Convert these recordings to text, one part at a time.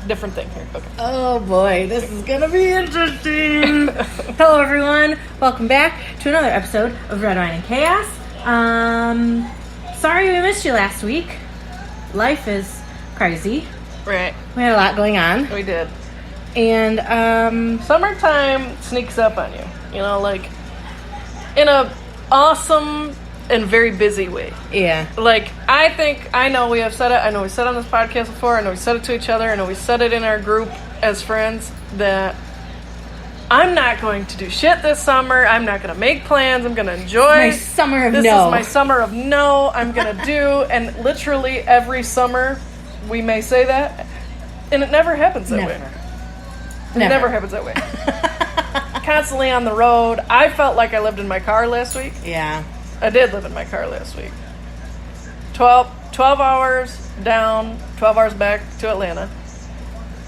different thing here. Okay. Oh boy, this is gonna be interesting. Hello everyone, welcome back to another episode of Red Wine and Chaos. Sorry we missed you last week. Life is crazy. Right. We had a lot going on. We did. And summertime sneaks up on you. You know, like in a awesome and very busy way. yeah. Like, I know we have said it. I know we said it on this podcast before. I know we said it to each other. I know we said it in our group as friends that I'm not going to do shit this summer. I'm not going to make plans. I'm going to enjoy. My summer of this no. is my summer of no. I'm going to do. And literally every summer we may say that. And it never happens that way. It never happens that way. Constantly on the road. I felt like I lived in my car last week. Yeah. I did live in my car last week. 12 hours down, 12 hours back to Atlanta.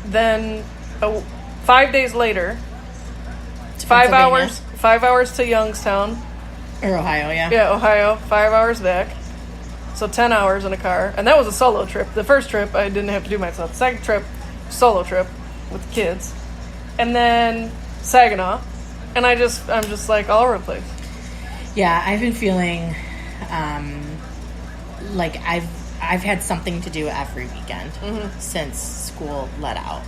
Then 5 days later, 5 hours to Youngstown. Or Ohio, yeah. Yeah, Ohio, 5 hours back. So 10 hours in a car. And that was a solo trip. The first trip, I didn't have to do myself. The second trip, solo trip with the kids. And then Saginaw. And I'm just like all over the place. Yeah, I've been feeling like I've had something to do every weekend since school let out.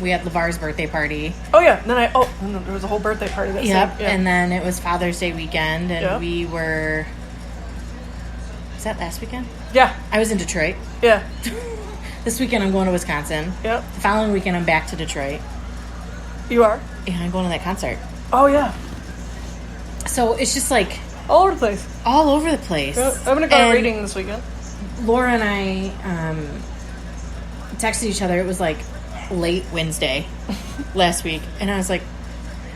We had LeVar's birthday party. Oh yeah, and then there was a whole birthday party that Yep, yeah. and then it was Father's Day weekend, and we were. Was that last weekend? Yeah, I was in Detroit. Yeah. This weekend I'm going to Wisconsin. Yep. The following weekend I'm back to Detroit. You are? Yeah, I'm going to that concert. Oh yeah. So it's just like all over the place. All over the place. Yeah, I'm gonna go reading this weekend. Laura and I texted each other. It was like late Wednesday last week, and I was like,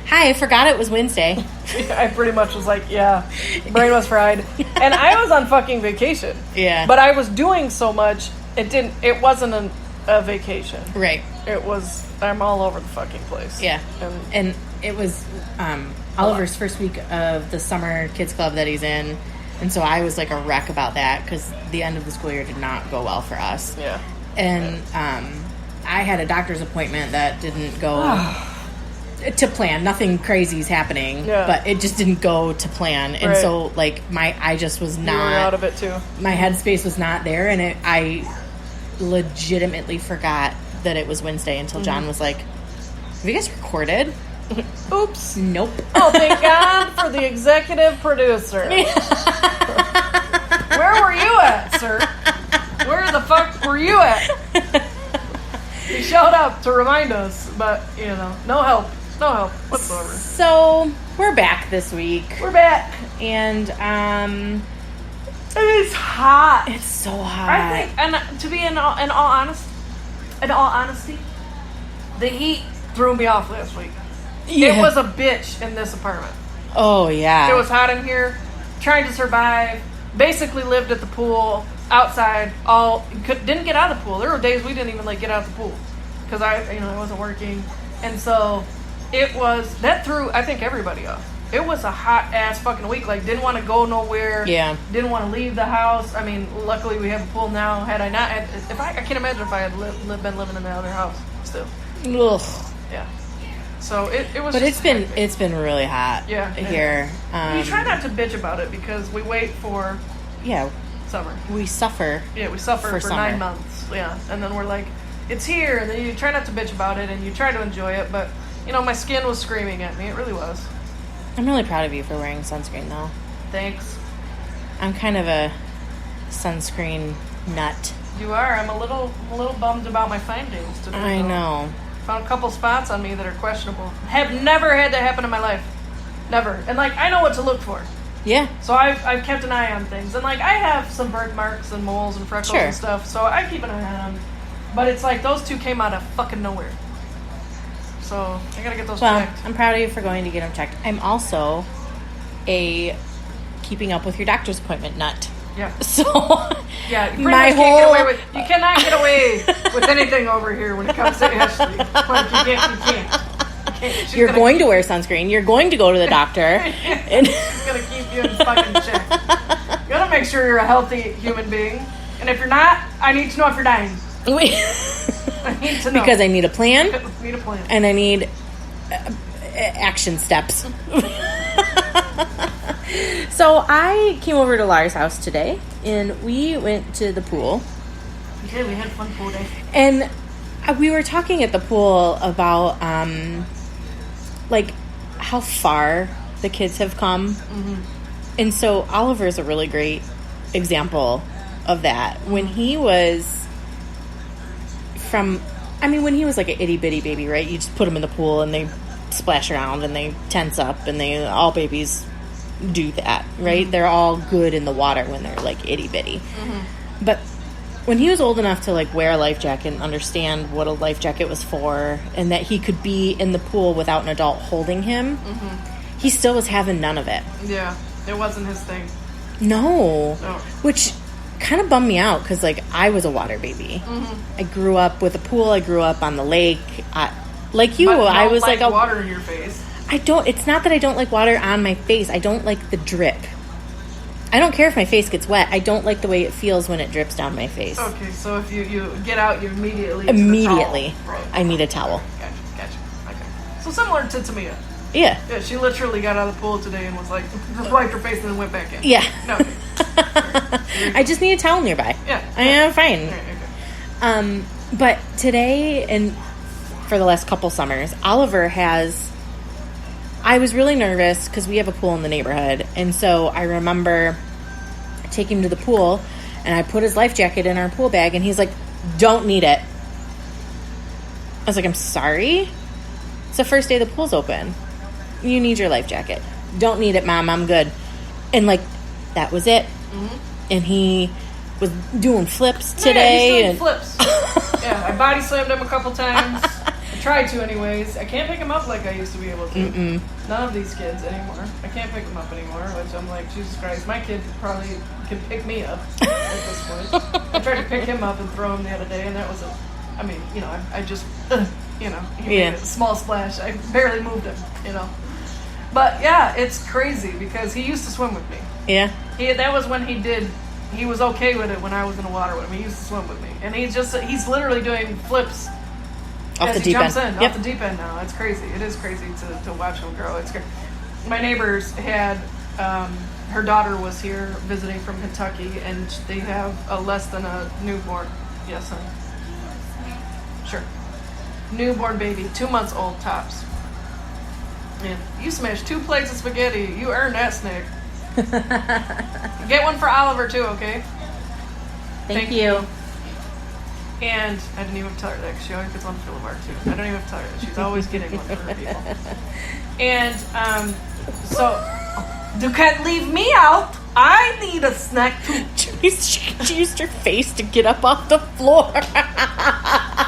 "Hi, I forgot it was Wednesday." I pretty much was like, "Yeah, brain was fried," and I was on fucking vacation. Yeah, but I was doing so much. It wasn't a vacation. Right. It was. I'm all over the fucking place. Yeah, and it was Oliver's first week of the summer kids club that he's in, and so I was like a wreck about that because the end of the school year did not go well for us. Yeah, and I had a doctor's appointment that didn't go to plan. Nothing crazy is happening, but it just didn't go to plan, and so like I just was not. You were out of it too. My headspace was not there, and I legitimately forgot that it was Wednesday until John was like, "Have you guys recorded?" Oops. Nope. Oh, thank God for the executive producer. Where were you at, sir? Where the fuck were you at? He showed up to remind us, but, no help whatsoever. So, we're back this week. We're back. And, it is hot. It's so hot. I think, and to be in all honesty, the heat threw me off last week. Yeah. It was a bitch in this apartment. Oh, yeah. It was hot in here, trying to survive, basically lived at the pool, outside, didn't get out of the pool. There were days we didn't even, get out of the pool because I wasn't working. And so that threw, I think, everybody off. It was a hot-ass fucking week. Didn't want to go nowhere. Yeah. Didn't want to leave the house. I mean, luckily we have a pool now. Had I not, I can't imagine if I had been living in the other house still. Ugh. Yeah. So it was. But it's been really hot. Yeah. Here. We try not to bitch about it because we wait for. Yeah. Summer. We suffer. Yeah, we suffer for 9 months. Yeah, and then we're like, it's here, and then you try not to bitch about it, and you try to enjoy it, but my skin was screaming at me. It really was. I'm really proud of you for wearing sunscreen, though. Thanks. I'm kind of a sunscreen nut. You are. I'm a little bummed about my findings today. I know. Found a couple spots on me that are questionable. Have never had that happen in my life. Never. And I know what to look for. Yeah. So I've kept an eye on things. And I have some birthmarks and moles and freckles and stuff. So I keep an eye on them. But it's those two came out of fucking nowhere. So I gotta get those checked. I'm proud of you for going to get them checked. I'm also a keeping up with your doctor's appointment nut. Yeah. So yeah, you cannot get away with anything over here when it comes to Ashley. You can't. You're going to wear sunscreen. You're going to go to the doctor. And she's gonna keep you in fucking check. You gotta make sure you're a healthy human being. And if you're not, I need to know if you're dying. I need to know. Because I need a plan. I need a plan. And I need action steps. So I came over to Lara's house today, and we went to the pool. Okay, we had a fun pool day. And we were talking at the pool about, like, how far the kids have come. Mm-hmm. And so Oliver is a really great example of that. When he was when he was like an itty-bitty baby, right? You just put them in the pool, and they splash around, and they tense up, and all babies do that, right? Mm-hmm. They're all good in the water when they're, like, itty-bitty. Mm-hmm. But when he was old enough to, like, wear a life jacket and understand what a life jacket was for, and that he could be in the pool without an adult holding him, mm-hmm. he still was having none of it. Yeah, it wasn't his thing. No. Which kind of bummed me out, because, like, I was a water baby. Mm-hmm. I grew up with a pool. I grew up on the lake. Like you, I was like water in your face. It's not that I don't like water on my face. I don't like the drip. I don't care if my face gets wet. I don't like the way it feels when it drips down my face. Okay, so if you get out, you immediately Right. I need a towel. Gotcha. Okay. So similar to Tamia. Yeah. Yeah, she literally got out of the pool today and was like, just wiped her face and then went back in. Yeah. No. I just need a towel nearby. Yeah. I am fine. Okay. But today, and for the last couple summers, I was really nervous because we have a pool in the neighborhood. And so I remember taking him to the pool, and I put his life jacket in our pool bag, and he's like, don't need it. I was like, I'm sorry? It's the first day the pool's open. You need your life jacket. Don't need it, Mom. I'm good. And, like, that was it. Mm-hmm. And he was doing flips today. Yeah, he's doing flips. Yeah, I body slammed him a couple times. I tried to anyways. I can't pick him up like I used to be able to. Mm-mm. None of these kids anymore. I can't pick them up anymore, which I'm like, Jesus Christ. My kid probably can pick me up at this point. I tried to pick him up and throw him the other day, and that was I just, he made a small splash. I barely moved him, But, yeah, it's crazy because he used to swim with me. Yeah. That was when he was okay with it when I was in the water with him. He used to swim with me. And he's literally doing flips off the deep end. Off the deep end now. It's crazy. It is crazy to watch him grow. It's great. My neighbors had, her daughter was here visiting from Kentucky, and they have a less than a newborn. Yes, honey. Sure. Newborn baby, 2 months old tops. Man, you smashed 2 plates of spaghetti. You earned that, Snick. Get one for Oliver, too, okay? Thank you. And I didn't even tell her that because she always gets on Philibart, too. I don't even tell her that. She's always getting one for her people. And so, you can't leave me out. I need a snack, too. She used her face to get up off the floor.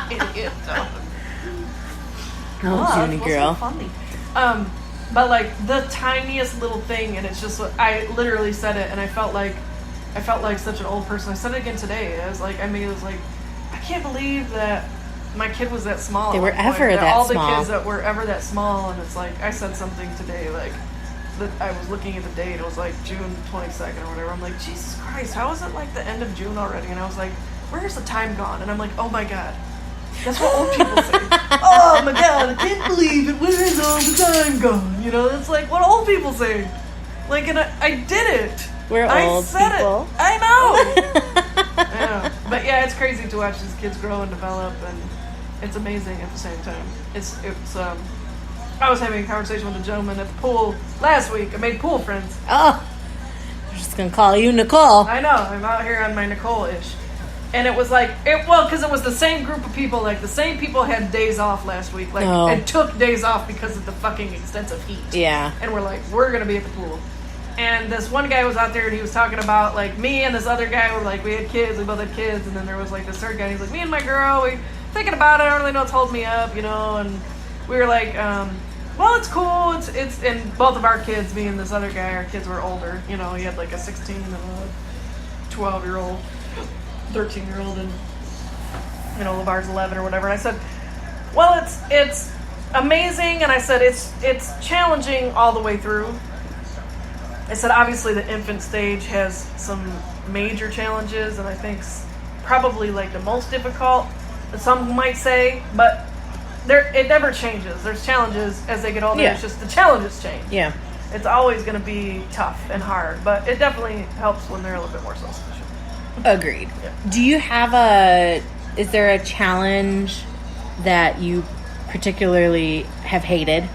Idiot. Oh, Junie girl. So funny. But like the tiniest little thing, and it's just, I literally said it, and I felt like such an old person. I said it again today. I was like, I can't believe that my kid was that small. They were ever that all small. All the kids that were ever that small, and it's like, I said something today, like, that I was looking at the date, it was like June 22nd or whatever. I'm like, Jesus Christ, how is it like the end of June already? And I was like, where's the time gone? And I'm like, oh my God. That's what old people say. Oh my God, I can't believe it. Where's all the time gone? It's like what old people say. Like, and I did it. We're old said people. It. I know. I know. But yeah, it's crazy to watch these kids grow and develop, and it's amazing at the same time. It's I was having a conversation with a gentleman at the pool last week. I made pool friends. Oh, I'm just gonna call you Nicole. I know. I'm out here on my Nicole-ish. And it was like, because it was the same group of people. Like, the same people had days off last week. Like, and took days off because of the fucking extensive heat. Yeah. And we're like, we're going to be at the pool. And this one guy was out there, and he was talking about, like, me and this other guy were like, we had kids, we both had kids. And then there was, like, this third guy, and he's like, me and my girl, we thinking about it. I don't really know what's holding me up, And we were like, well, it's cool. It's and both of our kids, me and this other guy, our kids were older. He had, like, a 16 and a 12-year-old. 13-year-old, and LeVar's 11 or whatever. And I said, well, it's amazing, and I said it's challenging all the way through. I said obviously the infant stage has some major challenges, and I think probably like the most difficult some might say, but it never changes. There's challenges as they get older. Yeah. It's just the challenges change. Yeah. It's always going to be tough and hard, but it definitely helps when they're a little bit more self-sufficient. Agreed. Yeah. Do you have is there a challenge that you particularly have hated?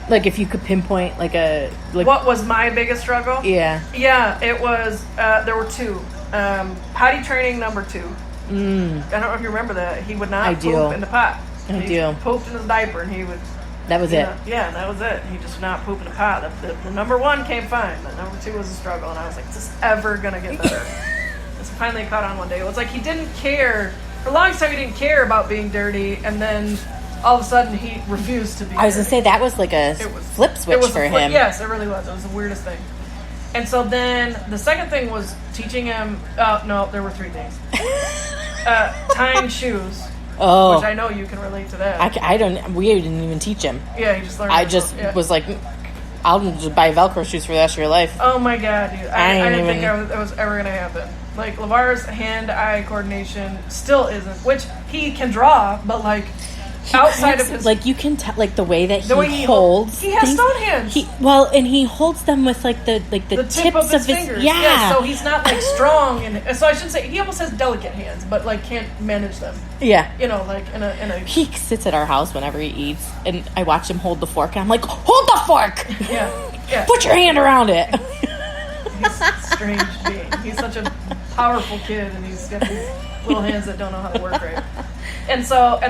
Like if you could pinpoint what was my biggest struggle? Yeah. Yeah, it was, there were two. Potty training number 2. I don't know if you remember that. He would not poop in the pot. He pooped in his diaper and he would... That was it. Yeah, that was it. He just would not poop in the pot. The number 1 came fine. The number 2 was a struggle. And I was like, is this ever going to get better? And so finally it caught on one day. It was like he didn't care. For the longest time he didn't care about being dirty. And then all of a sudden he refused to be I was going to say, that was like a flip switch for him. Yes, it really was. It was the weirdest thing. And so then the second thing was teaching him... no, there were 3 things. Tying shoes. Oh. Which I know you can relate to that. We didn't even teach him. Yeah, he just learned. I just was like, I'll just buy Velcro shoes for the rest of your life. Oh my God, dude. I didn't think that was ever going to happen. Like, LeVar's hand-eye coordination still isn't, which he can draw, but like, outside of his... Like, you can tell, like, the way that he holds... He has stone hands. And he holds them with, like, the tip of his fingers. Yeah. So he's not, like, strong. So I should say, he almost has delicate hands, but, like, can't manage them. Yeah. You know, like, in a... He sits at our house whenever he eats, and I watch him hold the fork, and I'm like, hold the fork! Yeah. Put your hand around it! He's a strange being. He's such a powerful kid, and he's got these little hands that don't know how to work right. And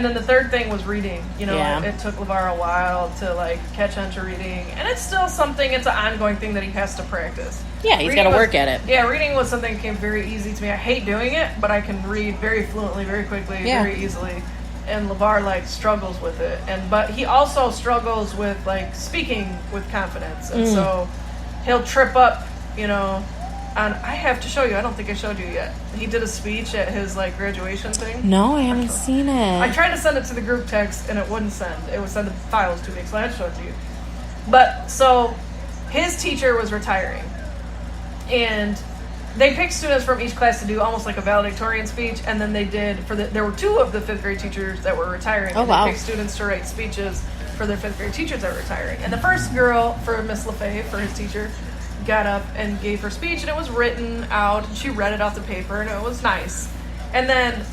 then the third thing was reading. You know, it took LeVar a while to, like, catch on to reading. And it's still something, it's an ongoing thing that he has to practice. Yeah, he's got to work at it. Yeah, reading was something that came very easy to me. I hate doing it, but I can read very fluently, very quickly, very easily. And LeVar, like, struggles with it. But he also struggles with, like, speaking with confidence. And so he'll trip up, you know... And I have to show you. I don't think I showed you yet. He did a speech at his, like, graduation thing. No, I haven't seen it. I tried to send it to the group text, and it wouldn't send. It would send the files too big, so I had to show it to you. But, so, his teacher was retiring. And they picked students from each class to do almost like a valedictorian speech, and then they did, there were 2 of the 5th grade teachers that were retiring. Oh, and wow. They picked students to write speeches for their 5th grade teachers that were retiring. And the first girl, for Miss LaFay, for his teacher... got up and gave her speech, and it was written out, and she read it off the paper, and it was nice. And then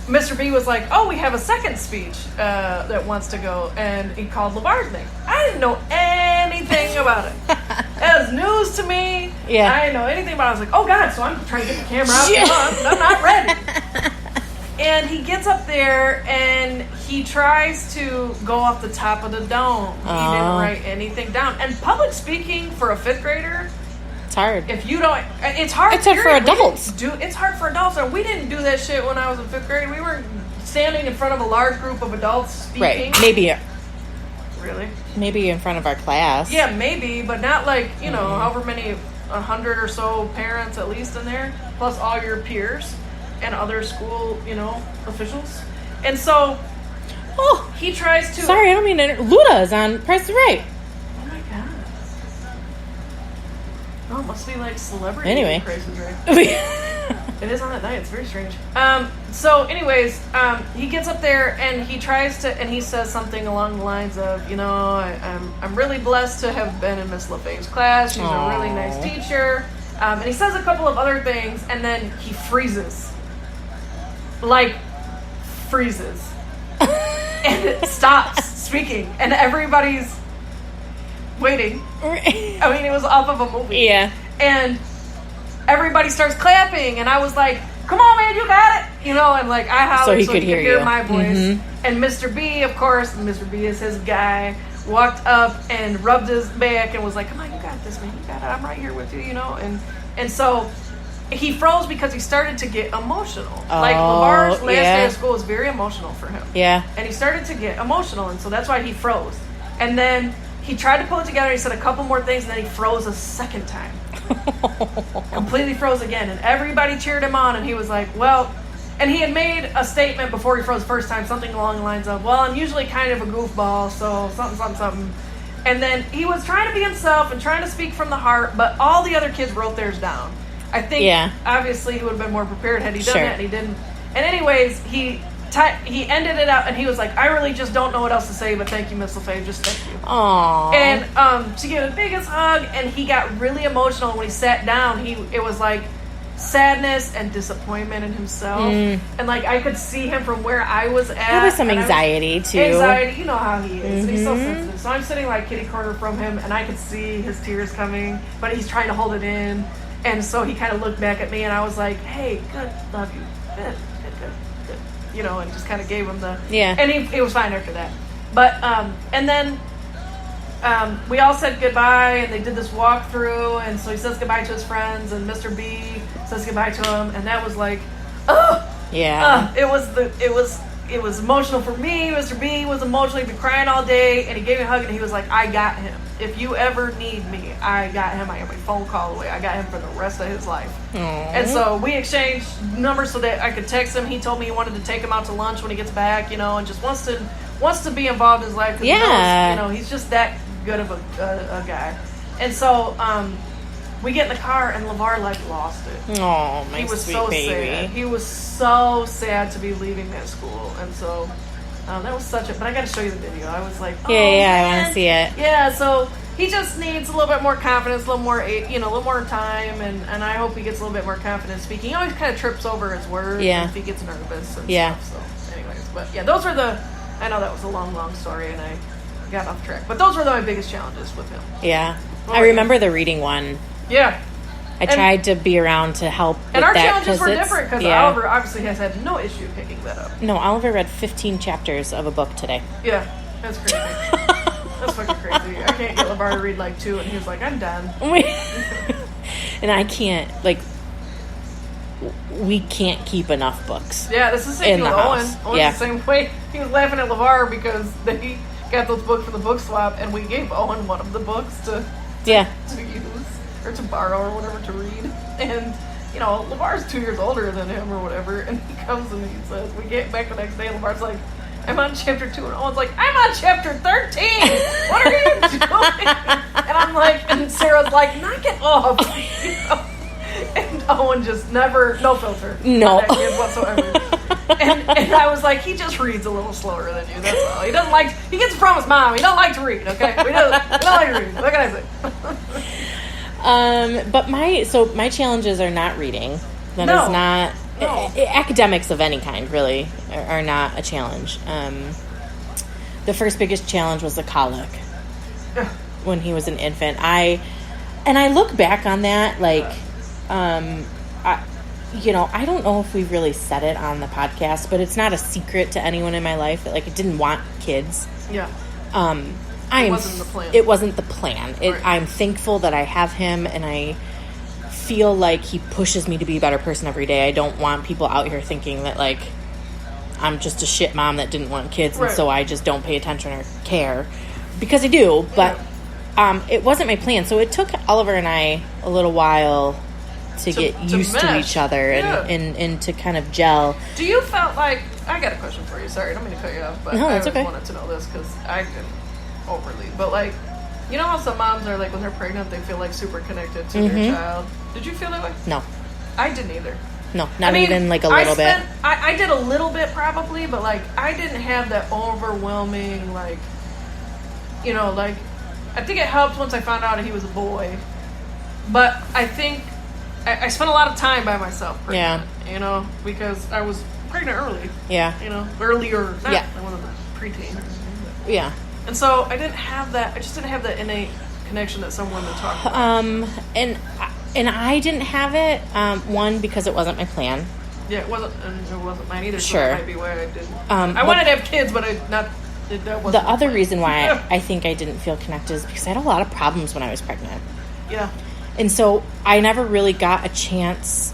Mr. B was like, oh, we have a second speech that wants to go, and he called LeVar's name. I didn't know anything about it. It was news to me. Yeah. I didn't know anything about it. I was like, oh, God, so I'm trying to get the camera out. I'm not ready. And he gets up there, and he tries to go off the top of the dome. He didn't write anything down. And public speaking for a 5th grader... It's hard. If you don't, it's hard. It's hard for adults. It's hard for adults, and we didn't do that shit when I was in 5th grade. We were standing in front of a large group of adults speaking. Right? Maybe. Really? Maybe in front of our class. Yeah, maybe, but not like however many 100 or so parents at least in there, plus all your peers and other school officials, and so he tries to. Sorry, I don't mean to. Luda is on Price is Right. Oh, it must be like celebrity. Anyway. Prices, right? It is on at night. It's very strange. So anyways, he gets up there and he tries to, and he says something along the lines of, I'm really blessed to have been in Miss LaFay's class. She's a really nice teacher. And he says a couple of other things, and then he freezes. Like, freezes. And it stops speaking. And everybody's waiting. I mean, it was off of a movie. Yeah. And everybody starts clapping, and I was like, come on, man, you got it. And like, I hollered so he could hear my voice. Mm-hmm. And Mr. B, of course, Mr. B is his guy, walked up and rubbed his back and was like, come on, you got this, man, you got it. I'm right here with you, And so he froze because he started to get emotional. Like, LeVar's last day of school was very emotional for him. Yeah. And he started to get emotional, and so that's why he froze. And then he tried to pull it together. He said a couple more things, and then he froze a second time. Completely froze again. And everybody cheered him on, and he was like, well... And he had made a statement before he froze the first time, something along the lines of, well, I'm usually kind of a goofball, so something. And then he was trying to be himself and trying to speak from the heart, but all the other kids wrote theirs down. I think, obviously, he would have been more prepared had he done that, and he didn't. And anyways, he ended it out, and he was like, I really just don't know what else to say, but thank you, Miss LaFave, just thank you. Aww. And she gave him the biggest hug, and he got really emotional when he sat down. It was like sadness and disappointment in himself. And like I could see him from where I was at. There was some anxiety too. Anxiety, you know how he is. He's so sensitive. So I'm sitting like kitty corner from him, and I could see his tears coming, but he's trying to hold it in. And so he kind of looked back at me, and I was like, hey, good, love you, good. You know, and just kind of gave him the... Yeah. And he was fine after that. But, and then we all said goodbye, and they did this walkthrough, and so he says goodbye to his friends, and Mr. B says goodbye to him, and that was like, yeah. It was emotional for me. Mr. B was emotional. He'd been crying all day, and he gave me a hug, and he was like, I got him. If you ever need me, I got him. I am a phone call away. I got him for the rest of his life. Aww. And so we exchanged numbers so that I could text him. He told me he wanted to take him out to lunch when he gets back, you know, and just wants to be involved in his life. Yeah. He knows, you know, he's just that good of a guy. And so we get in the car, and LeVar like lost it. Oh, my He was sweet so baby. sad. He was so sad to be leaving that school, and so that was such a. But I got to show you the video. I was like, oh, Yeah, I want to see it. Yeah, so he just needs a little bit more confidence, a little more, a little more time, and I hope he gets a little bit more confidence speaking. He always kind of trips over his words if he gets nervous and stuff. So, anyways, but yeah, those were I know that was a long story, and I got off track, but those were my biggest challenges with him. Yeah, I remember the reading one. Yeah. I tried to be around to help with and our that. challenges were different because Oliver obviously has had no issue picking that up. No, Oliver read 15 chapters of a book today. Yeah, that's crazy. That's fucking crazy. I can't get LeVar to read like 2, and he was like, I'm done. And I can't, we can't keep enough books. Yeah, this is the same thing with Owen. The Owen's the same way. He was laughing at LeVar because they got those books from the book swap, and we gave Owen one of the books to use. Or to borrow or whatever to read. And, LeVar's 2 years older than him or whatever. And he comes and he says, we get back the next day, and LeVar's like, I'm on chapter 2. And Owen's like, I'm on chapter 13. What are you doing? And I'm like, and Sarah's like, knock it off. And Owen just no filter. No. On that kid whatsoever. And I was like, he just reads a little slower than you. That's all. He doesn't he gets it from his mom. He doesn't like to read, okay? We don't like to read. What can I say? But my challenges are not reading. That is not academics of any kind really are not a challenge. The first biggest challenge was the colic when he was an infant. I look back on that I don't know if we've really said it on the podcast, but it's not a secret to anyone in my life that I didn't want kids. Yeah. It wasn't the plan. It wasn't the plan. Right. I'm thankful that I have him, and I feel like he pushes me to be a better person every day. I don't want people out here thinking that I'm just a shit mom that didn't want kids, and so I just don't pay attention or care, because I do. But it wasn't my plan. So it took Oliver and I a little while to get used to each other and to kind of gel. Do you felt like I got a question for you? Sorry, I don't mean to cut you off, but no, I that's okay. wanted to know this because I didn't overly, but you know how some moms are when they're pregnant they feel super connected to their child. Did you feel that way? No, I didn't either. No, not even a little bit. I did a little bit probably, but I didn't have that overwhelming I think it helped once I found out he was a boy, but I think I spent a lot of time by myself pregnant, because I was pregnant early. Yeah. Earlier. I wasn't a preteen. Yeah. And so I didn't have that. I just didn't have that innate connection that some women talk about. And I didn't have it. One, because it wasn't my plan. Yeah, it wasn't mine either. Sure. So that might be why I didn't. I wanted to have kids, but that wasn't the other reason why I think I didn't feel connected is because I had a lot of problems when I was pregnant. Yeah. And so I never really got a chance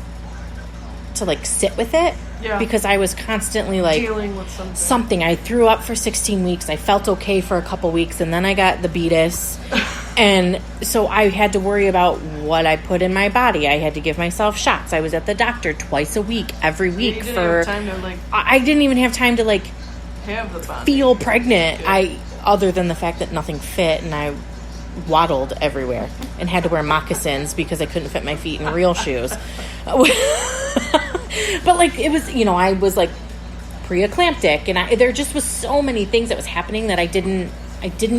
to sit with it. Yeah. Because I was constantly dealing with something. I threw up for 16 weeks. I felt okay for a couple weeks, and then I got the beatus. And so I had to worry about what I put in my body. I had to give myself shots. I was at the doctor twice a week, every week I didn't even have time to have the body. Feel pregnant. Yeah. Other than the fact that nothing fit, and I waddled everywhere and had to wear moccasins because I couldn't fit my feet in real shoes. But like it was, I was like pre-eclamptic, and there just was so many things that was happening that I didn't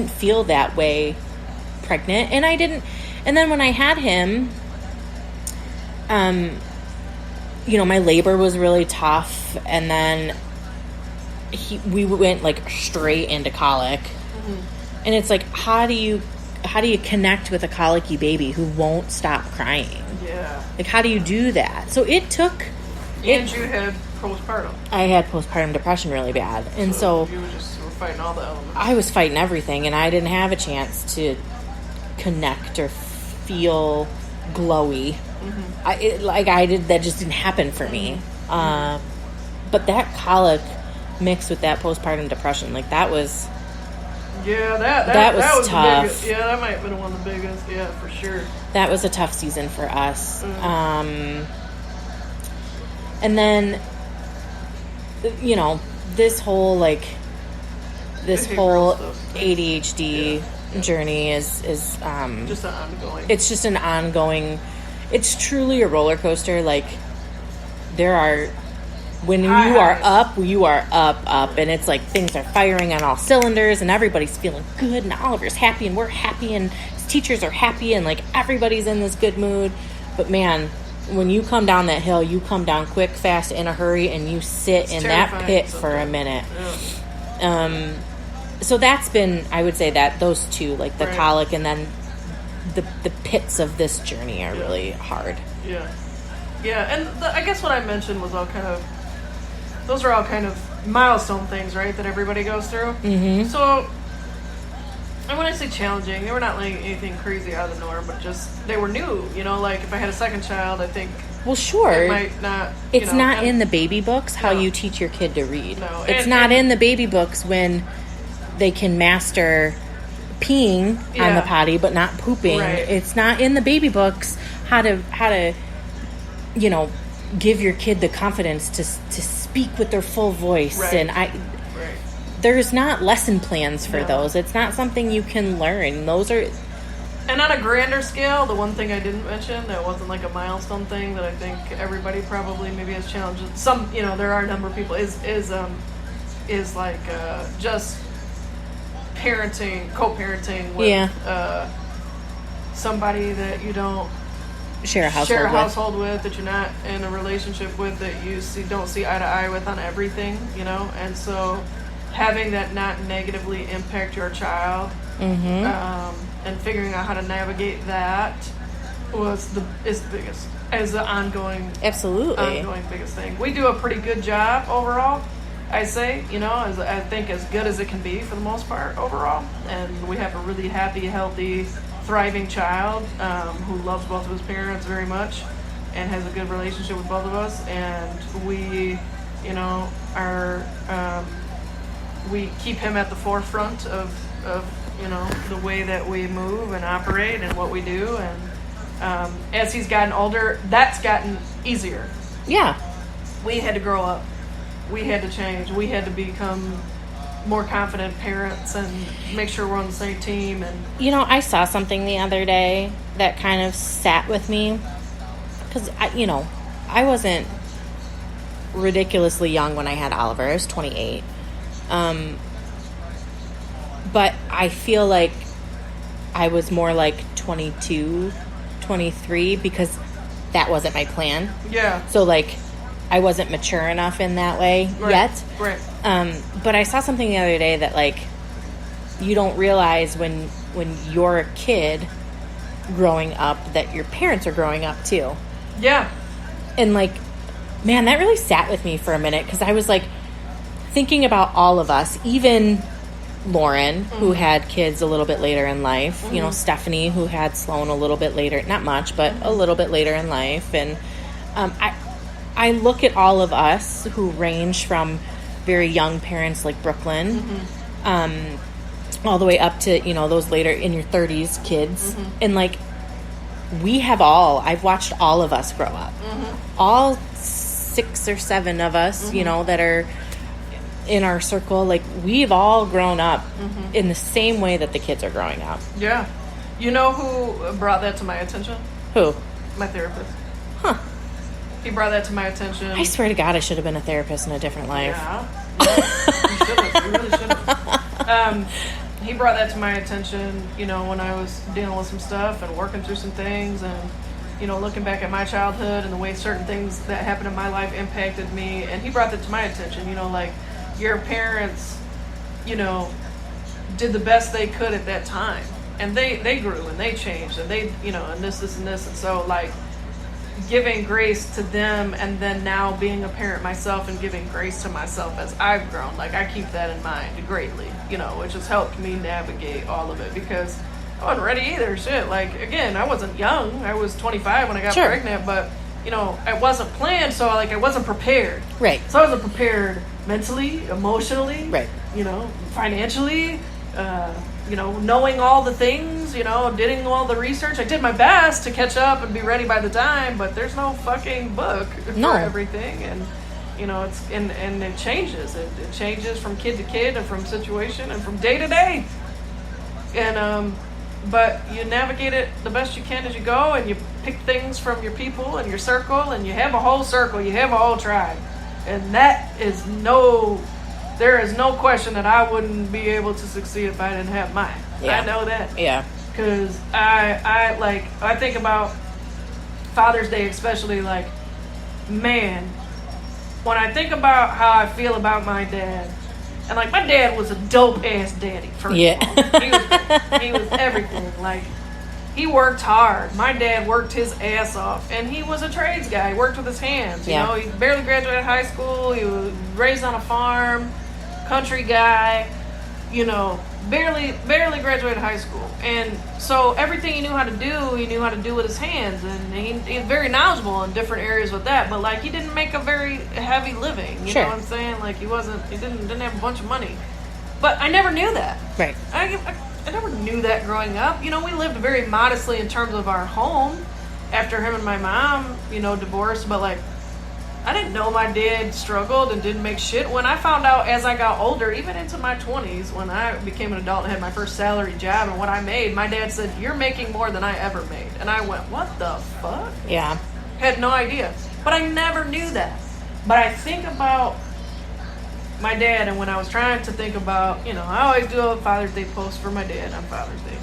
feel that way pregnant, and I didn't. And then when I had him, my labor was really tough, and then we went like straight into colic, and it's like how do you connect with a colicky baby who won't stop crying? Yeah. Like how do you do that? So it took. And you had postpartum. I had postpartum depression really bad, and so you were fighting all the elements. I was fighting everything, and I didn't have a chance to connect or feel glowy. That just didn't happen for me. But that colic mixed with that postpartum depression, like that was. Yeah, that was tough. The biggest, yeah, that might have been one of the biggest. Yeah, for sure. That was a tough season for us. And then, this whole ADHD journey is just an ongoing. It's just an ongoing. It's truly a roller coaster. Like there are, when you are up, and it's like things are firing on all cylinders, and everybody's feeling good, and Oliver's happy, and we're happy, and his teachers are happy, and like everybody's in this good mood. But man, when you come down that hill, you come down quick, fast, in a hurry, and you sit in that pit for a minute. Yeah. So that's been, I would say that those two, like the colic and then the pits of this journey are really hard. Yeah. Yeah, and I guess what I mentioned was those are all kind of milestone things, right, that everybody goes through. Mm-hmm. So, and when I say challenging, they were not like anything crazy out of the norm, but just, they were new, like if I had a second child, I think... Well, sure. It might not... It's not in the baby books how you teach your kid to read. No. It's not in the baby books when they can master peeing on the potty but not pooping. Right. It's not in the baby books how to give your kid the confidence to speak with their full voice. Right. And there's not lesson plans for those. It's not something you can learn. Those are... And on a grander scale, the one thing I didn't mention that wasn't like a milestone thing that I think everybody probably maybe has challenges. Some, there are a number of people is like just co-parenting with somebody that you don't share a household with, that you're not in a relationship with, that you don't see eye to eye with on everything, and so having that not negatively impact your child, and figuring out how to navigate that is the biggest, as the ongoing biggest thing. We do a pretty good job overall, I say, I think as good as it can be for the most part overall, and we have a really happy, healthy, thriving child who loves both of his parents very much and has a good relationship with both of us, and we we keep him at the forefront of the way that we move and operate and what we do, and as he's gotten older, that's gotten easier. Yeah. We had to grow up. We had to change. We had to become more confident parents and make sure we're on the same team. And I saw something the other day that kind of sat with me, because I wasn't ridiculously young when I had Oliver. I was 28. But I feel like I was more like 22, 23, because that wasn't my plan. Yeah. So like I wasn't mature enough in that way yet. Right. But I saw something the other day that like you don't realize when you're a kid growing up that your parents are growing up too. Yeah. And like, man, that really sat with me for a minute, because I was like thinking about all of us, even Lauren, who had kids a little bit later in life, Stephanie, who had Sloan a little bit later, not much, but a little bit later in life. And I look at all of us who range from very young parents like Brooklyn, all the way up to, those later in your 30s kids. And like, I've watched all of us grow up. All 6 or 7 of us, that are in our circle, like we've all grown up in the same way that the kids are growing up. Yeah. You know who brought that to my attention? Who? My therapist. Huh. He brought that to my attention. I swear to God, I should have been a therapist in a different life. Yeah. You should have. You really should have. He brought that to my attention, you know, when I was dealing with some stuff and working through some things and, you know, looking back at my childhood and the way certain things that happened in my life impacted me. And he brought that to my attention, you know, like, your parents, you know, did the best they could at that time. And they grew and they changed and they, you know, and this. And so, like, giving grace to them and then now being a parent myself and giving grace to myself as I've grown. Like, I keep that in mind greatly, you know, which has helped me navigate all of it because I wasn't ready either. Shit. Like, again, I wasn't young. I was 25 when I got pregnant, but, you know, I wasn't planned. So, like, I wasn't prepared. Right. So I wasn't prepared mentally, emotionally, right. You know, financially, you know, knowing all the things, you know, doing all the research. I did my best to catch up and be ready by the time, but there's no fucking book for everything. And, you know, it's, and it changes. It changes from kid to kid and from situation and from day to day. And, but you navigate it the best you can as you go, and you pick things from your people and your circle, and you have a whole circle, you have a whole tribe. And that is there is no question that I wouldn't be able to succeed if I didn't have mine. Yeah. I know that. Yeah. Because I think about Father's Day especially, like, man, when I think about how I feel about my dad, and, like, my dad was a dope-ass daddy, first of all. He was everything. Like, he worked hard. My dad worked his ass off. And he was a trades guy. He worked with his hands. You know, he barely graduated high school. He was raised on a farm. Country guy, you know, barely graduated high school. And so everything he knew how to do with his hands. And he's very knowledgeable in different areas with that. But, like, he didn't make a very heavy living. You know what I'm saying? Like, he didn't have a bunch of money. But I never knew that. Right. I never knew that growing up. You know, we lived very modestly in terms of our home after him and my mom, you know, divorced. But, like, I didn't know my dad struggled and didn't make shit. When I found out as I got older, even into my 20s, when I became an adult and had my first salary job and what I made, my dad said, "You're making more than I ever made." And I went, what the fuck? Yeah. Had no idea. But I never knew that. But I think about my dad, and when I was trying to think about, you know, I always do a Father's Day post for my dad on Father's Day.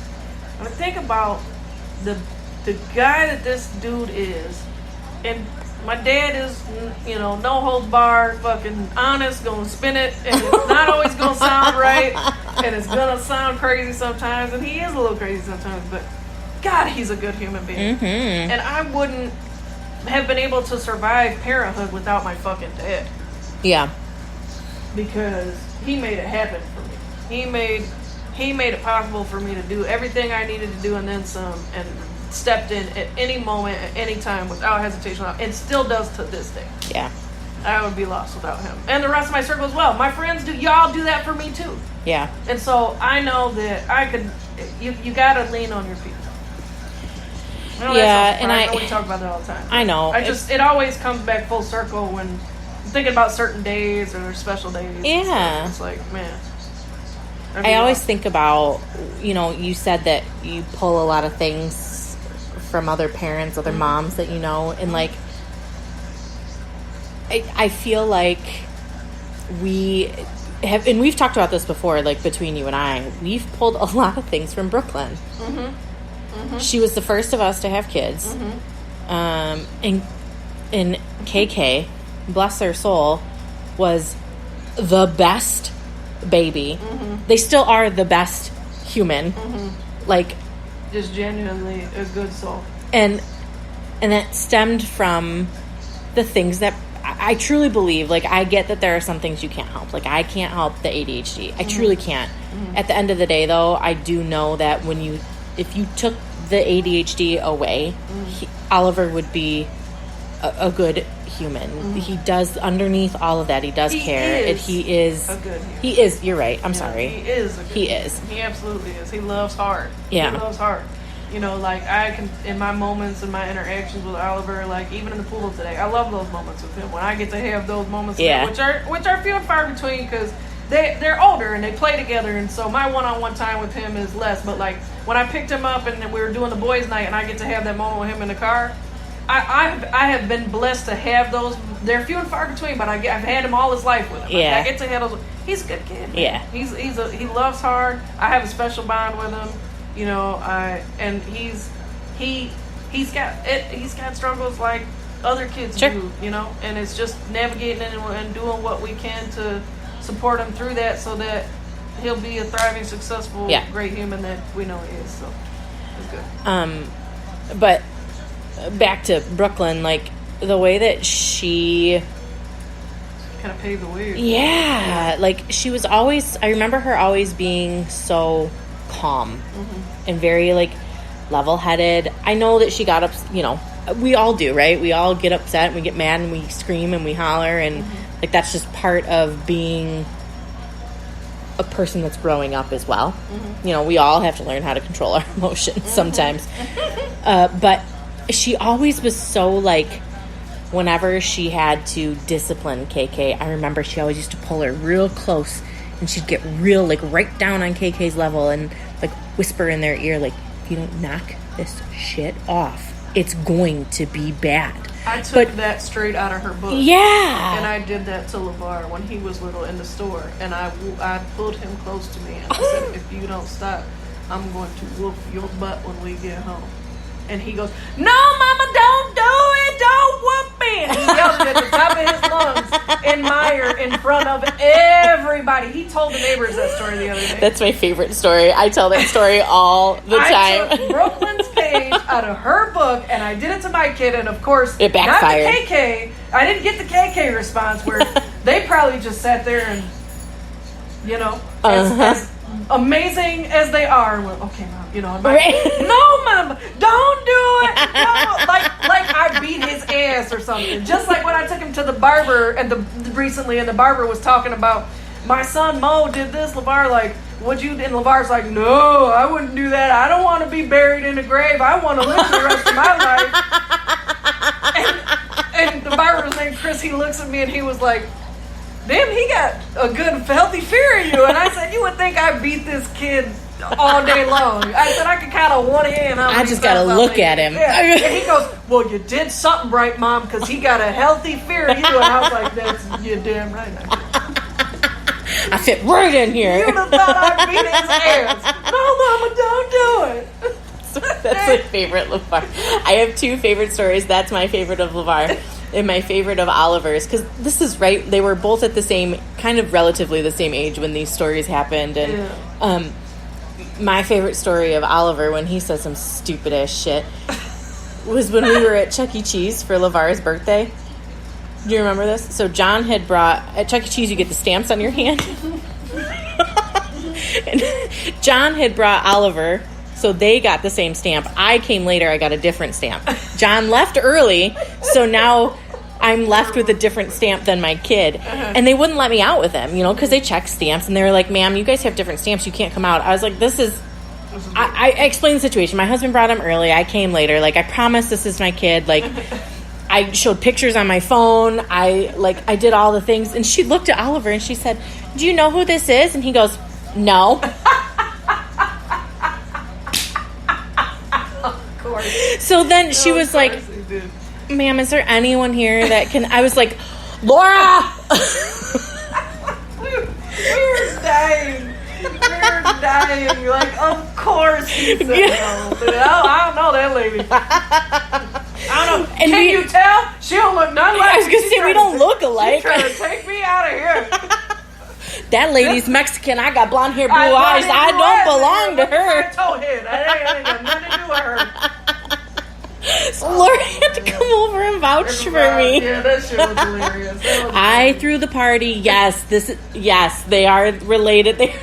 And I think about the guy that this dude is, and my dad is, you know, no holds barred, fucking honest, gonna spin it, and it's not always gonna sound right, and it's gonna sound crazy sometimes, and he is a little crazy sometimes, but God, he's a good human being. Mm-hmm. And I wouldn't have been able to survive parenthood without my fucking dad. Yeah. Because he made it happen for me. He made it possible for me to do everything I needed to do and then some, and stepped in at any moment, at any time, without hesitation, and still does to this day. Yeah. I would be lost without him. And the rest of my circle as well. My friends do, y'all do that for me too. Yeah. And so I know that I could, you gotta lean on your people. And I know we talk about that all the time. I know. It always comes back full circle when I'm thinking about certain days or special days. Yeah. It's like, man. I always think about, you know, you said that you pull a lot of things from other parents, other moms that you know, and, like, I feel like we have, and we've talked about this before, like, between you and I, we've pulled a lot of things from Brooklyn. Mm-hmm. Mm-hmm. She was the first of us to have kids. Mm-hmm. And KK, bless their soul, was the best baby. Mm-hmm. They still are the best human. Mm-hmm. Like, just genuinely a good soul. And that stemmed from the things that I truly believe. Like, I get that there are some things you can't help. Like, I can't help the ADHD. I truly can't. Mm-hmm. At the end of the day, though, I do know that if you took the ADHD away, Oliver would be a good human. Mm-hmm. He does, underneath all of that, he does care. He is a good human. He is, you're right. I'm sorry. He is a good human. He absolutely is. He loves hard. Yeah. He loves hard. You know, like, I can, in my moments and my interactions with Oliver, like, even in the pool today, I love those moments with him. When I get to have those moments with him, which are few and far between, because they're older and they play together, and so my one-on-one time with him is less. But, like, when I picked him up and we were doing the boys' night and I get to have that moment with him in the car, I have been blessed to have those. They're few and far between, but I've had him all his life with him. Yeah. I get to have those. He's a good kid. Man. Yeah. He loves hard. I have a special bond with him. You know, and he's got struggles like other kids do. You know, and it's just navigating and doing what we can to support him through that, so that he'll be a thriving, successful, great human that we know he is. So it's good. But back to Brooklyn, like the way that she kind of paved the way. Yeah, like she was always. I remember her always being so calm and very like level-headed. I know that she got up. You know, we all do, right? We all get upset and we get mad and we scream and we holler and like that's just part of being a person that's growing up as well. You know, we all have to learn how to control our emotions sometimes. But she always was so like, whenever she had to discipline KK, I remember she always used to pull her real close and she'd get real like right down on KK's level and like whisper in their ear like, if you don't knock this shit off, it's going to be bad. I took that straight out of her book. Yeah. And I did that to LeVar when he was little in the store. And I pulled him close to me and I said, if you don't stop, I'm going to whoop your butt when we get home. And he goes, no, Mama, don't do it. Don't whoop me. And he yelled at the top of his lungs in Meyer in front of everybody. He told the neighbors that story the other day. That's my favorite story. I tell that story all the time. I took Brooklyn's page out of her book and I did it to my kid. And of course, it backfired. Not the KK. I didn't get the KK response where they probably just sat there and, you know, as amazing as they are, went, okay, Mom, you know, I'm like, no, Mama, don't do it. No. Like I beat his ass or something. Just like when I took him to the barber recently, and the barber was talking about my son Mo did this. LeVar like, would you? And LeVar's like, no, I wouldn't do that. I don't want to be buried in a grave. I want to live the rest of my life. And the barber's named Chris. He looks at me and he was like, damn, he got a good, healthy fear of you. And I said, you would think I beat this kid all day long. I said, I could count on one hand. I just got to look at him. Yeah. And he goes, well, you did something right, Mom, because he got a healthy fear of you. And I was like, you're damn right. I fit right in here. You would have thought I beat his ass. No, Mama, don't do it. That's my favorite LeVar. I have two favorite stories. That's my favorite of LeVar. And my favorite of Oliver's, because this is right, they were both at the same, kind of relatively the same age when these stories happened. And my favorite story of Oliver, when he said some stupid ass shit, was when we were at Chuck E. Cheese for LeVar's birthday. Do you remember this? So John had brought, at Chuck E. Cheese you get the stamps on your hand. And John had brought Oliver, so they got the same stamp. I came later, I got a different stamp. John left early, so now I'm left with a different stamp than my kid. And they wouldn't let me out with him, you know, because they checked stamps. And they were like, ma'am, you guys have different stamps. You can't come out. I was like, this is... I explained the situation. My husband brought him early. I came later. Like, I promise this is my kid. Like, I showed pictures on my phone. I did all the things. And she looked at Oliver and she said, do you know who this is? And he goes, no. Of course. So then she was like, ma'am, is there anyone here that can... I was like, Laura! we were dying. You're like, of course he said no. I don't know that lady. I don't know. Can you tell? She don't look none like... I was going to say, we don't look alike. She's trying to take me out of here. That lady's Mexican. I got blonde hair, blue eyes. I don't belong to her. I told him. I ain't got nothing to do with her. So Laura had to come over and vouch for me. Yeah, that shit was hilarious. I threw the party. Yes, they are related. They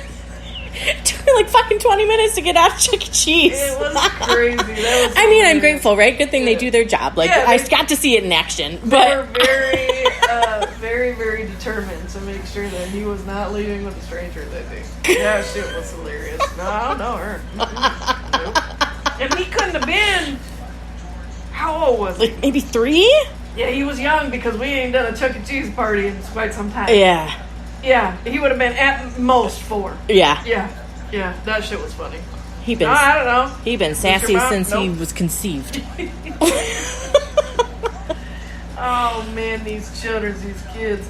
took me like fucking 20 minutes to get out of Chuck E. Cheese. It was crazy. That was I mean, I'm grateful, right? Good thing they do their job. Like, I got to see it in action. But they were very, very determined to make sure that he was not leaving with a stranger that day. That shit was hilarious. No, I don't know her. Nope. And he couldn't have been... How old was he? Like maybe 3? Yeah, he was young because we ain't done a Chuck E. Cheese party in quite some time. Yeah. Yeah, he would have been at most 4. Yeah. Yeah, that shit was funny. I don't know. He been sassy since he was conceived. Oh man, these children, these kids.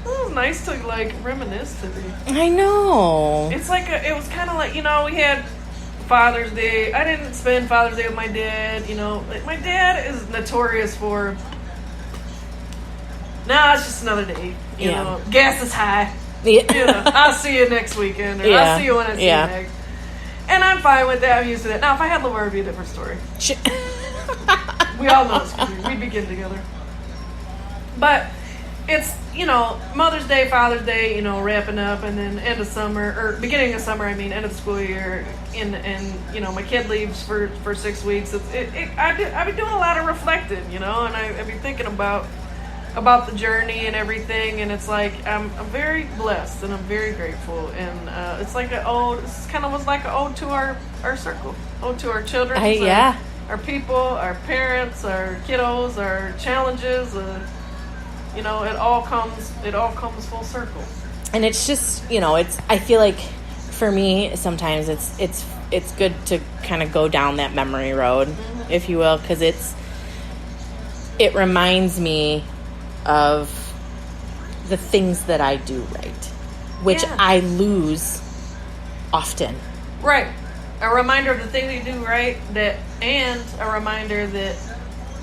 It was nice to like reminisce today. I know. It's like it was kind of like, we had Father's Day. I didn't spend Father's Day with my dad. Like, my dad is notorious for, it's just another day. You know, gas is high. Yeah. I'll see you next weekend, or I'll see you when I see you next. And I'm fine with that. I'm used to that. Now, if I had LeVar, it'd be a different story. We all know this. We'd be getting together. But it's, Mother's Day, Father's Day, wrapping up, and then end of summer, or beginning of summer, end of the school year, and my kid leaves for 6 weeks. I've been doing a lot of reflecting, and I've been thinking about the journey and everything, and it's like I'm very blessed and I'm very grateful, and it's like this kind of was like an ode to our circle, ode to our children, our people, our parents, our kiddos, our challenges. It all comes full circle. And it's just, I feel like for me sometimes it's good to kind of go down that memory road, if you will, because it reminds me of the things that I do right, which I lose often. Right. A reminder of the things you do right, and a reminder that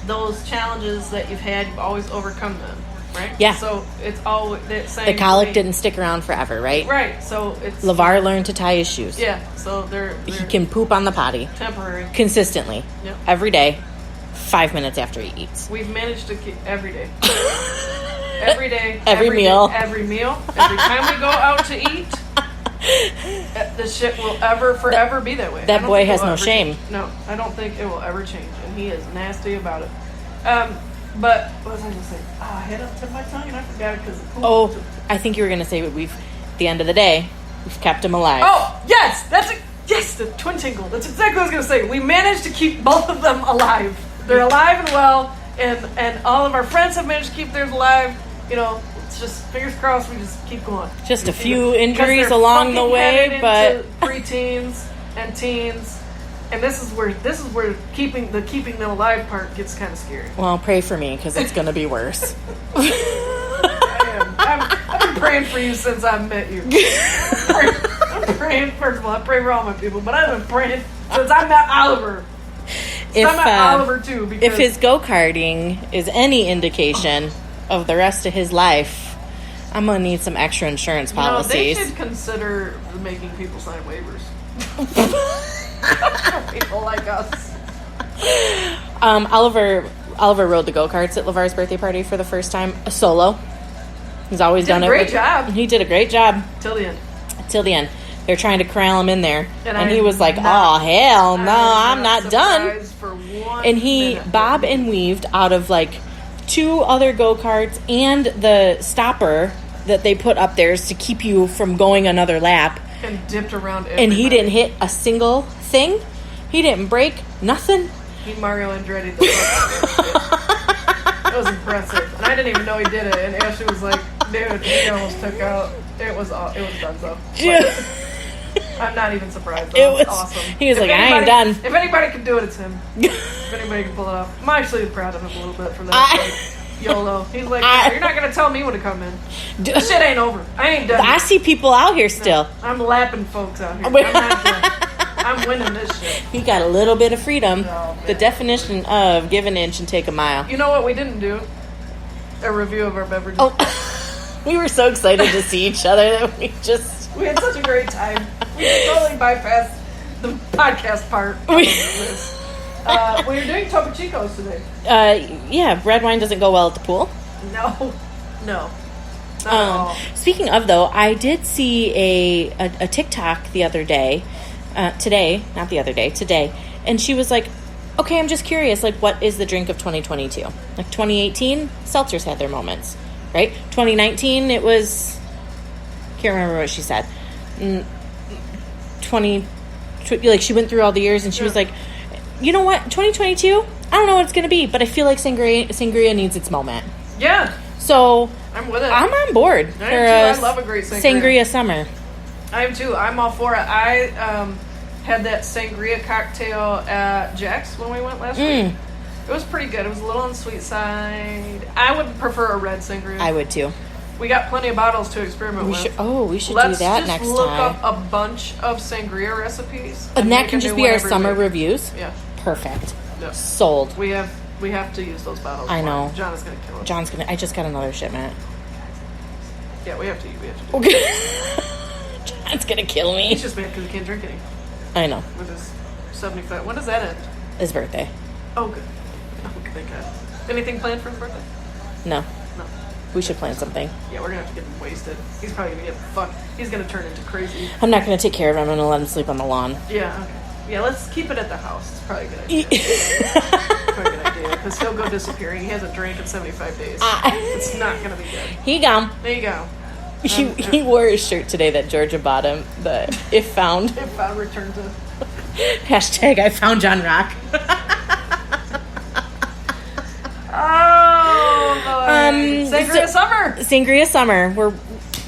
those challenges that you've had, you've always overcome them. Right? Yeah. So it's all the same. The colic didn't stick around forever, right? Right. So it's LeVar learned to tie his shoes. Yeah. So he can poop on the potty temporary, consistently, every day, 5 minutes after he eats. We've managed to keep every day. Every day. Every meal. Every meal. Every time we go out to eat, the shit will forever be that way. That boy has no shame. Change. No, I don't think it will ever change. And he is nasty about it. But what was I going to say? Oh, I had it to my tongue and I forgot it because of poop. Oh, I think you were going to say at the end of the day, we've kept him alive. Oh, yes! Yes, the twin tingle. That's exactly what I was going to say. We managed to keep both of them alive. They're alive and well, and all of our friends have managed to keep theirs alive. It's just fingers crossed. We just keep going. Just a few injuries along the way, but preteens and teens, and this is where keeping them alive part gets kind of scary. Well, pray for me because it's going to be worse. I've been praying for you since I met you. I'm praying. First of all, I pray for all my people, but I've been praying since I met Oliver. I'm at Oliver too. Because if his go-karting is any indication of the rest of his life, I'm gonna need some extra insurance policies. They should consider making people sign waivers. People like us. Oliver rode the go-karts at LeVar's birthday party for the first time solo. He's always done it. Great job. He did a great job till the end. They're trying to corral him in there, and he was like, "Oh hell no, I'm not done." And bob and weaved out of like 2 other go-karts and the stopper that they put up there is to keep you from going another lap. And dipped around everybody. And he didn't hit a single thing. He didn't break nothing. He Mario Andretti the fuck. It was impressive. And I didn't even know he did it. And Ashley was like, dude, he almost took out. It was done so. Yeah. I'm not even surprised. It was awesome. He was I ain't done. If anybody can do it, it's him. If anybody can pull it off. I'm actually proud of him a little bit for that. YOLO. He's like, you're not going to tell me when to come in. This shit ain't over. I ain't done. I see people out here still. No, I'm lapping folks out here. I'm not done. I'm winning this shit. He got a little bit of freedom. Oh, the definition of give an inch and take a mile. You know what we didn't do? A review of our beverages. Oh, we were so excited to see each other that we had such a great time. We totally bypassed the podcast part. We were doing Topo Chicos today. Yeah, red wine doesn't go well at the pool. No. Not at all. Speaking of, though, I did see a TikTok the other day, today, and she was like, okay, I'm just curious, like, what is the drink of 2022? Like, 2018, seltzers had their moments, right? 2019, it was, can't remember what she said. Like, she went through all the years, and she was like, you know what, 2022, I don't know what it's going to be, but I feel like sangria needs its moment. Yeah. So, I'm with it. I'm on board for I love a great Sangria Summer. I am too. I'm all for it. I had that sangria cocktail at Jack's when we went last week. It was pretty good. It was a little on the sweet side. I would prefer a red sangria. I would too. We got plenty of bottles to experiment with. We should do that next time. Let's just look up a bunch of sangria recipes. And that can just be our summer reviews? Yeah. Perfect. Yep. Sold. We have to use those bottles. I know. John is going to kill us. I just got another shipment. Yeah, we have to. Okay. John's going to kill me. He's just mad because he can't drink any. I know. With his 75. When does that end? His birthday. Oh, good. Oh, thank God. Anything planned for his birthday? No. No. We should plan something. Yeah, we're going to have to get him wasted. He's probably going to get fucked. He's going to turn into crazy. I'm not going to take care of him. I'm going to let him sleep on the lawn. Yeah, okay. Yeah, let's keep it at the house. It's probably a good idea. Probably a good idea. Because he'll go disappearing. He hasn't drank in 75 days. It's not going to be good. He gone. There you go. He wore his shirt today that Georgia bought him. The If Found. If Found return to... Hashtag I found John Rock. Oh, Lord. Sangria Summer. Sangria Summer.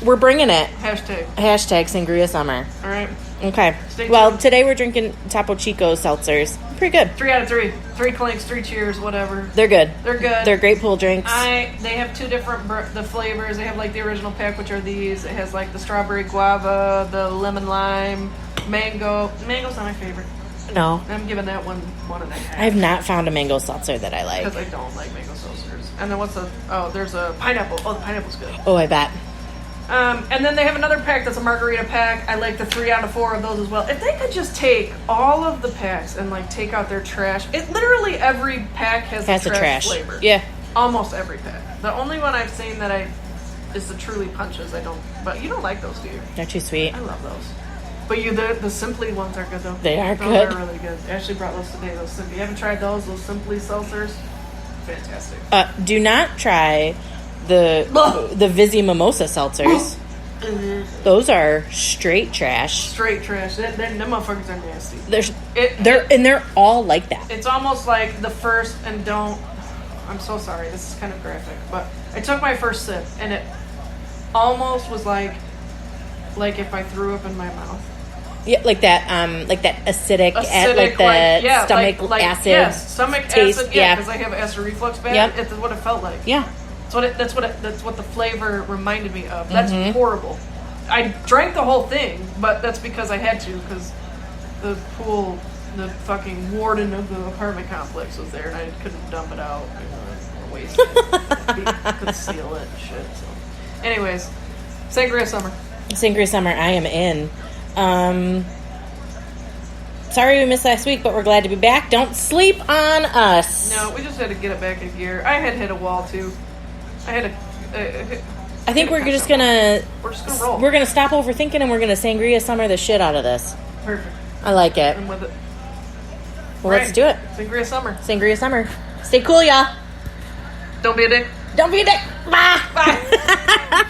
We're bringing it. Hashtag Sangria Summer. All right. Okay. Stay well, tuned. today we're drinking Topo Chico seltzers. Pretty good. 3 out of 3. 3 clinks, 3 cheers, whatever. They're good. They're good. They're great pool drinks. They have 2 different the flavors. They have like the original pack, which are these. It has like the strawberry guava, the lemon lime, mango. Mango's not my favorite. No. I'm giving that one 1.5. I have not found a mango seltzer that I like. Because I don't like mango seltzers. And then there's a pineapple. Oh, the pineapple's good. Oh, I bet. And then they have another pack that's a margarita pack. I like the 3 out of 4 of those as well. If they could just take all of the packs and like take out their trash, literally every pack has a trash flavor. Yeah. Almost every pack. The only one I've seen that is the Truly Punches. But you don't like those, do you? They're too sweet. I love those. But the Simply ones are good though. They are those good. Those are really good. Ashley brought those today. Those Simply. You haven't tried those Simply seltzers? Fantastic. Do not try the Vizzy Mimosa seltzers. Those are straight trash. Straight trash. Them motherfuckers are nasty. They're all like that. It's almost like the first and don't. I'm so sorry. This is kind of graphic, but I took my first sip and it almost was like if I threw up in my mouth. Yeah, like that acidic stomach acid. Yes, stomach taste, acid. Yeah, because I have acid reflux bad. Yep. It's what it felt like. Yeah. That's what the flavor reminded me of. That's horrible. I drank the whole thing, but that's because I had to, because the fucking warden of the apartment complex was there, and I couldn't dump it out or waste it, conceal it, and shit. So, anyways, Sangria Summer. Sangria Summer, I am in. Sorry we missed last week, but we're glad to be back. Don't sleep on us. No, we just had to get it back in gear. I had hit a wall too. I think we're just gonna roll. We're gonna stop overthinking and we're gonna Sangria Summer the shit out of this. Perfect. I like it. I'm with it. Well, let's do it. Sangria Summer. Sangria Summer. Stay cool, y'all. Don't be a dick. Don't be a dick. Bye. Bye.